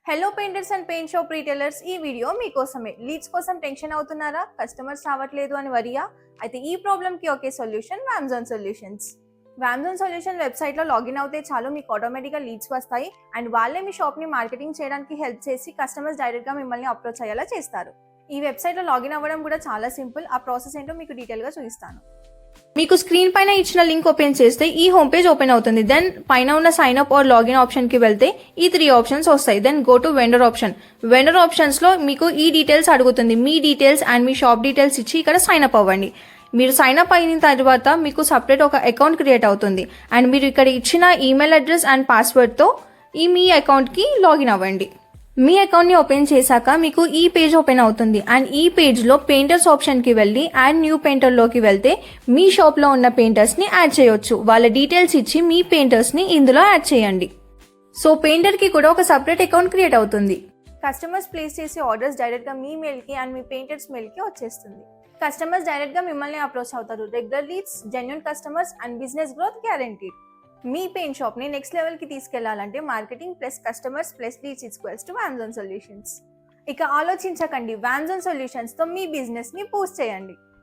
Hello painters and paint shop retailers, ఈ video మీకోసమే. Leads కోసం టెన్షన్ అవుతున్నారా? కస్టమర్స్ రావట్లేదు అని వరియా? అయితే ఈ ప్రాబ్లమ్కి ఒకే సొల్యూషన్, వామ్జోన్ సొల్యూషన్స్. వామ్జోన్ సొల్యూషన్ వెబ్సైట్లో లాగిన్ అవుతే చాలు మీకు ఆటోమేటిక్గా లీడ్స్ వస్తాయి అండ్ వాళ్ళే మీ షాప్ని మార్కెటింగ్ చేయడానికి హెల్ప్ చేసి కస్టమర్స్ డైరెక్ట్గా మిమ్మల్ని అప్రోచ్ అయ్యేలా చేస్తారు. ఈ వెబ్సైట్లో లాగిన్ అవ్వడం కూడా చాలా సింపుల్. ఆ ప్రాసెస్ ఏంటో మీకు డీటెయిల్గా చూపిస్తాను. మీకు స్క్రీన్ పైన ఇచ్చిన లింక్ ఓపెన్ చేస్తే ఈ హోమ్ పేజ్ ఓపెన్ అవుతుంది. దెన్ పైన ఉన్న sign up or login option కి వెళ్తే ఈ 3 ఆప్షన్స్ వస్తాయి. Then go to vendor option. Vendor options లో మీకు ఈ డీటెయిల్స్ అడుగుతుంది. మీ డీటెయిల్స్ అండ్ మీ షాప్ డీటెయిల్స్ ఇచ్చి ఇక్కడ సైన్ అప్ అవ్వండి. మీరు సైన్ అప్ అయిన తర్వాత మీకు సపరేట్ ఒక అకౌంట్ క్రియేట్ అవుతుంది అండ్ మీరు ఇక్కడ ఇచ్చిన ఈమెయిల్ అడ్రస్ అండ్ పాస్వర్డ్తో మీ అకౌంట్కి లాగిన్ అవ్వండి. మీ అకౌంట్ని ఓపెన్ చేశాక మీకు ఈ పేజ్ ఓపెన్ అవుతుంది అండ్ ఈ పేజ్లో పెయింటర్స్ ఆప్షన్కి వెళ్ళి యాడ్ న్యూ పెయింటర్లోకి వెళ్తే మీ షాప్లో ఉన్న పెయింటర్స్ని యాడ్ చేయొచ్చు. వాళ్ళ డీటెయిల్స్ ఇచ్చి మీ పెయింటర్స్ని ఇందులో యాడ్ చేయండి. సో పెయింటర్కి కూడా ఒక సపరేట్ అకౌంట్ క్రియేట్ అవుతుంది. కస్టమర్స్ ప్లేస్ చేసే ఆర్డర్స్ డైరెక్ట్గా మీ మెయిల్కి అండ్ మీ పెయింటర్స్ మెయిల్కి వచ్చేస్తుంది. కస్టమర్స్ డైరెక్ట్గా మిమ్మల్ని అప్రోచ్ అవుతారు. Regular leads, genuine customers and business growth guaranteed. మీ పెయింట్ షాప్ని నెక్స్ట్ లెవెల్కి తీసుకెళ్లాలంటే marketing plus customers plus leads equals to Wamzone solutions. ఇక ఆలోచించకండి, వామ్జోన్ సొల్యూషన్స్తో మీ బిజినెస్ని బూస్ట్ చేయండి.